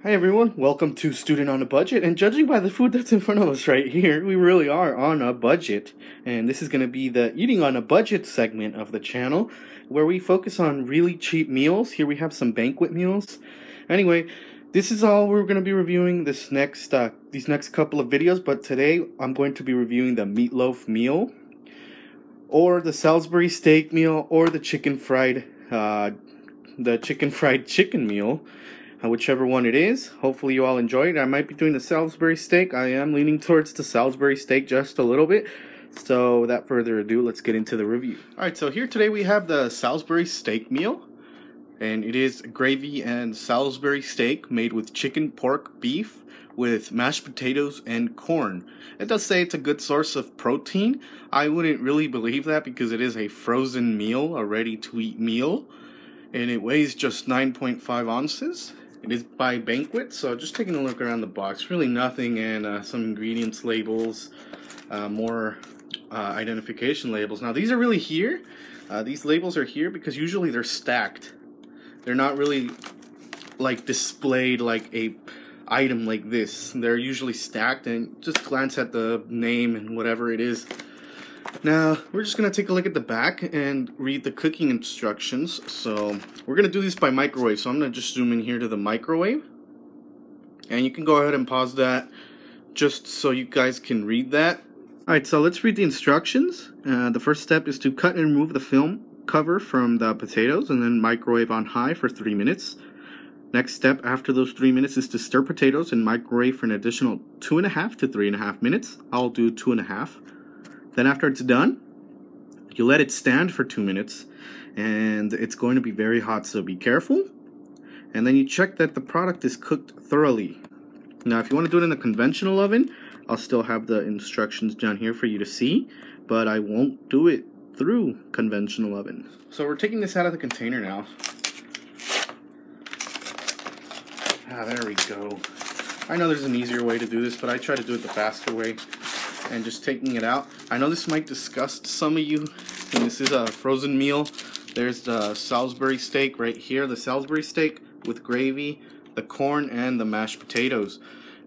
Hi everyone, welcome to Student on a Budget, and judging by the food that's in front of us right here, we really are on a budget. And this is going to be the Eating on a Budget segment of the channel, where we focus on really cheap meals. Here we have some Banquet meals. Anyway, this is all we're going to be reviewing these next couple of videos, but today I'm going to be reviewing the meatloaf meal, or the Salisbury steak meal, or the chicken fried chicken meal. Whichever one it is. Hopefully you all enjoy it. I might be doing the Salisbury steak. I am leaning towards the Salisbury steak just a little bit. So without further ado, let's get into the review. Alright, so here today we have the Salisbury steak meal. And it is gravy and Salisbury steak made with chicken, pork, beef, with mashed potatoes and corn. It does say it's a good source of protein. I wouldn't really believe that because it is a frozen meal, a ready-to-eat meal. And it weighs just 9.5 ounces. It is by Banquet, so just taking a look around the box, really nothing, and some ingredients labels, more identification labels. Now these are really here, these labels are here because usually they're stacked. They're not really like displayed like a item like this. They're usually stacked, and just glance at the name and whatever it is. Now, we're just going to take a look at the back and read the cooking instructions. So, we're going to do this by microwave. So, I'm going to just zoom in here to the microwave. And you can go ahead and pause that just so you guys can read that. Alright, so let's read the instructions. The first step is to cut and remove the film cover from the potatoes and then microwave on high for 3 minutes. Next step after those 3 minutes is to stir potatoes and microwave for an additional 2.5 to 3.5 minutes. I'll do 2.5. Then after it's done, you let it stand for 2 minutes, and it's going to be very hot, so be careful. And then you check that the product is cooked thoroughly. Now, if you want to do it in a conventional oven, I'll still have the instructions down here for you to see, but I won't do it through conventional oven. So we're taking this out of the container now. There we go. I know there's an easier way to do this, but I try to do it the faster way. And just taking it out. I know this might disgust some of you, and this is a frozen meal. There's the Salisbury steak right here, the Salisbury steak with gravy, the corn, and the mashed potatoes.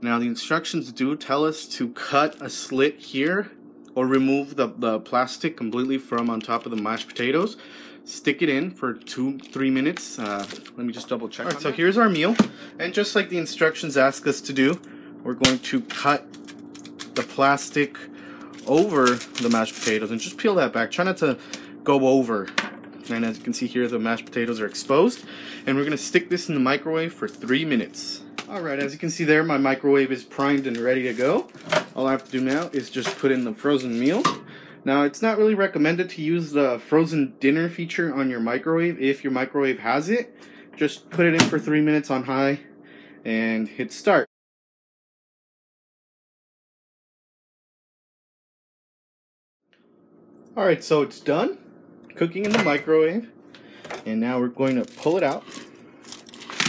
Now the instructions do tell us to cut a slit here, or remove the plastic completely from on top of the mashed potatoes. Stick it in for 2-3 minutes. Let me just double check. Alright, so here's our meal, and just like the instructions ask us to do, we're going to cut the plastic over the mashed potatoes and just peel that back. Try not to go over. And as you can see here, the mashed potatoes are exposed, and we're going to stick this in the microwave for 3 minutes. Alright, as you can see there, my microwave is primed and ready to go. All I have to do now is just put in the frozen meal. Now, it's not really recommended to use the frozen dinner feature on your microwave if your microwave has it. Just put it in for 3 minutes on high and hit start. Alright, so it's done cooking in the microwave, and now we're going to pull it out.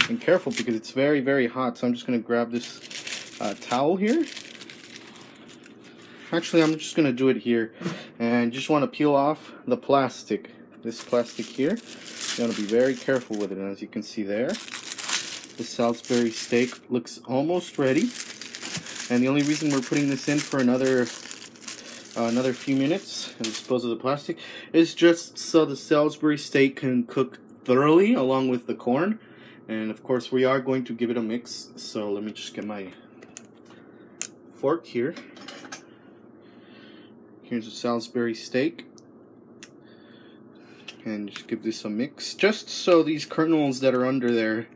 And careful because it's very, very hot, so I'm just going to grab this towel here. Actually, I'm just going to do it here, and just want to peel off the plastic. This plastic here. You want to be very careful with it, and as you can see there, the Salisbury steak looks almost ready. And the only reason we're putting this in for another few minutes and dispose of the plastic is just so the Salisbury steak can cook thoroughly along with the corn. And of course we are going to give it a mix, so let me just get my fork here. Here's the Salisbury steak, and just give this a mix just so these kernels that are under there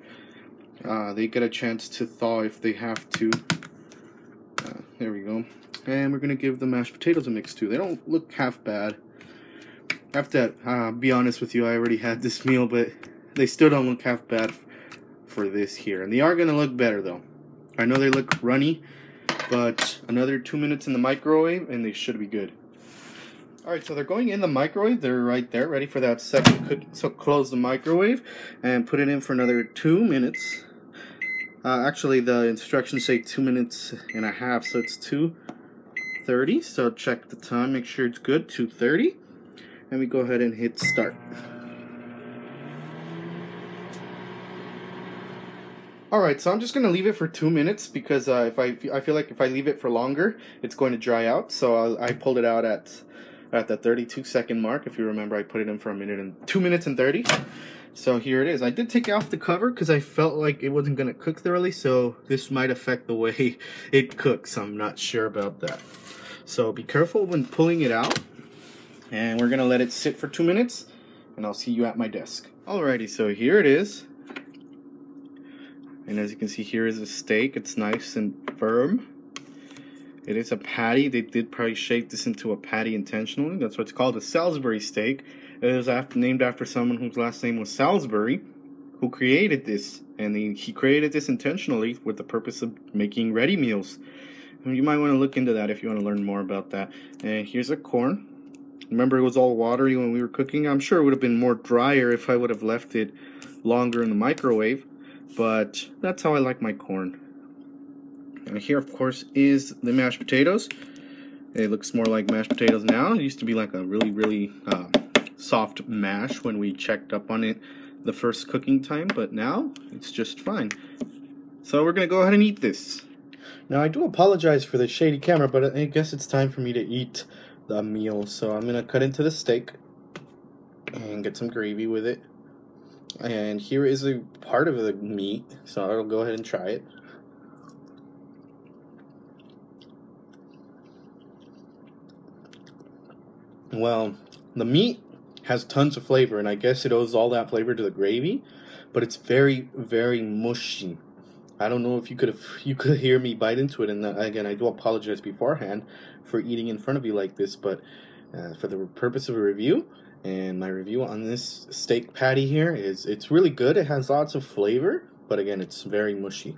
they get a chance to thaw if they have to. There we go. And we're going to give the mashed potatoes a mix too. They don't look half bad. I have to be honest with you, I already had this meal, but they still don't look half bad for this here. And they are going to look better though. I know they look runny, but another 2 minutes in the microwave and they should be good. Alright, so they're going in the microwave. They're right there, ready for that second cook. So close the microwave and put it in for another 2 minutes. Actually, the instructions say 2.5 minutes, so it's 2:30. So check the time, make sure it's good, 2:30. And we go ahead and hit start. All right, so I'm just gonna leave it for 2 minutes because if I feel like if I leave it for longer, it's going to dry out. So I pulled it out at the 32-second mark. If you remember, I put it in for 2 minutes and 30. So here it is. I did take off the cover because I felt like it wasn't gonna cook thoroughly. So this might affect the way it cooks. I'm not sure about that. So be careful when pulling it out. And we're gonna let it sit for 2 minutes, and I'll see you at my desk. Alrighty, so here it is. And as you can see, here is a steak. It's nice and firm. It is a patty. They did probably shape this into a patty intentionally. That's what it's called, a Salisbury steak. It is named after someone whose last name was Salisbury, who created this. And he created this intentionally with the purpose of making ready meals. And you might want to look into that if you want to learn more about that. And here's a corn. Remember, it was all watery when we were cooking. I'm sure it would have been more drier if I would have left it longer in the microwave. But that's how I like my corn. And here, of course, is the mashed potatoes. It looks more like mashed potatoes now. It used to be like a really soft mash when we checked up on it the first cooking time. But now, it's just fine. So we're going to go ahead and eat this. Now, I do apologize for the shady camera, but I guess it's time for me to eat the meal. So I'm going to cut into the steak and get some gravy with it. And here is a part of the meat, so I'll go ahead and try it. Well, the meat has tons of flavor, and I guess it owes all that flavor to the gravy, but it's very, very mushy. I don't know if you could hear me bite into it, and again, I do apologize beforehand for eating in front of you like this, but for the purpose of a review, and my review on this steak patty here is it's really good. It has lots of flavor, but again, it's very mushy.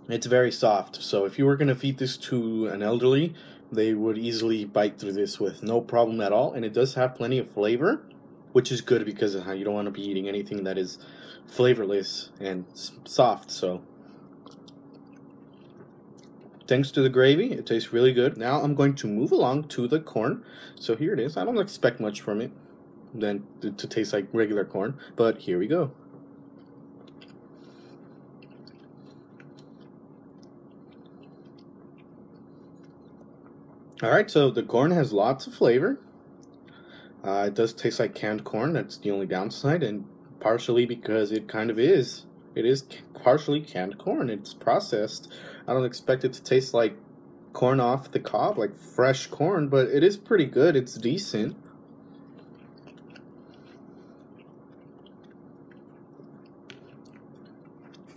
It's very soft, so if you were going to feed this to an elderly, they would easily bite through this with no problem at all, and it does have plenty of flavor, which is good because you don't want to be eating anything that is flavorless and soft. So thanks to the gravy, it tastes really good. Now I'm going to move along to the corn. So here it is. I don't expect much from it than to taste like regular corn, but here we go. Alright, so the corn has lots of flavor. It does taste like canned corn. That's the only downside, and partially because it kind of is. It is partially canned corn. It's processed. I don't expect it to taste like corn off the cob, like fresh corn, but it is pretty good. It's decent.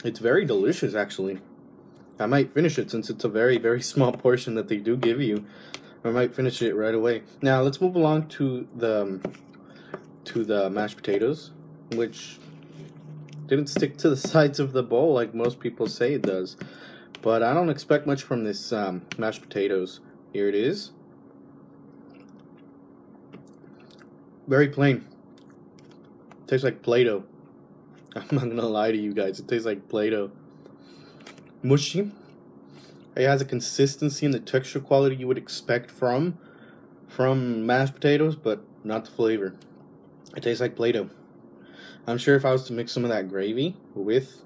It's very delicious, actually. I might finish it since it's a very, very small portion that they do give you. I might finish it right away. Now, let's move along to the mashed potatoes, which didn't stick to the sides of the bowl like most people say it does. But I don't expect much from this mashed potatoes. Here it is. Very plain. Tastes like Play-Doh. I'm not gonna lie to you guys. It tastes like Play-Doh. Mushy. It has a consistency and the texture quality you would expect from mashed potatoes, but not the flavor. It tastes like Play-Doh. I'm sure if I was to mix some of that gravy with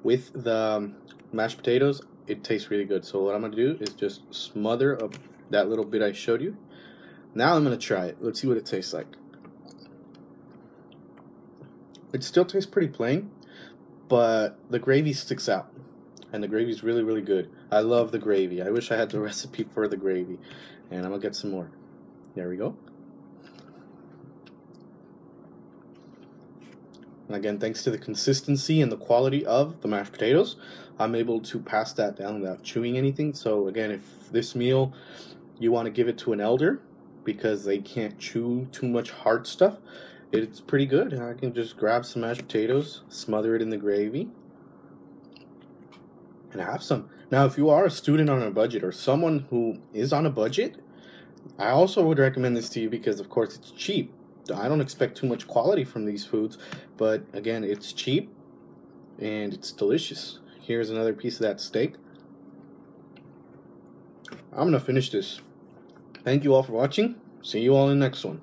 the mashed potatoes, it tastes really good. So what I'm gonna do is just smother up that little bit I showed you. Now I'm gonna try it. Let's see what it tastes like. It still tastes pretty plain, but the gravy sticks out. And the gravy is really, really good. I love the gravy. I wish I had the recipe for the gravy. And I'm gonna get some more. There we go. And again, thanks to the consistency and the quality of the mashed potatoes, I'm able to pass that down without chewing anything. So again, if this meal, you want to give it to an elder because they can't chew too much hard stuff, it's pretty good. I can just grab some mashed potatoes, smother it in the gravy, and have some. Now, if you are a student on a budget or someone who is on a budget, I also would recommend this to you because, of course, it's cheap. I don't expect too much quality from these foods, but again, it's cheap and it's delicious. Here's another piece of that steak. I'm gonna finish this. Thank you all for watching. See you all in the next one.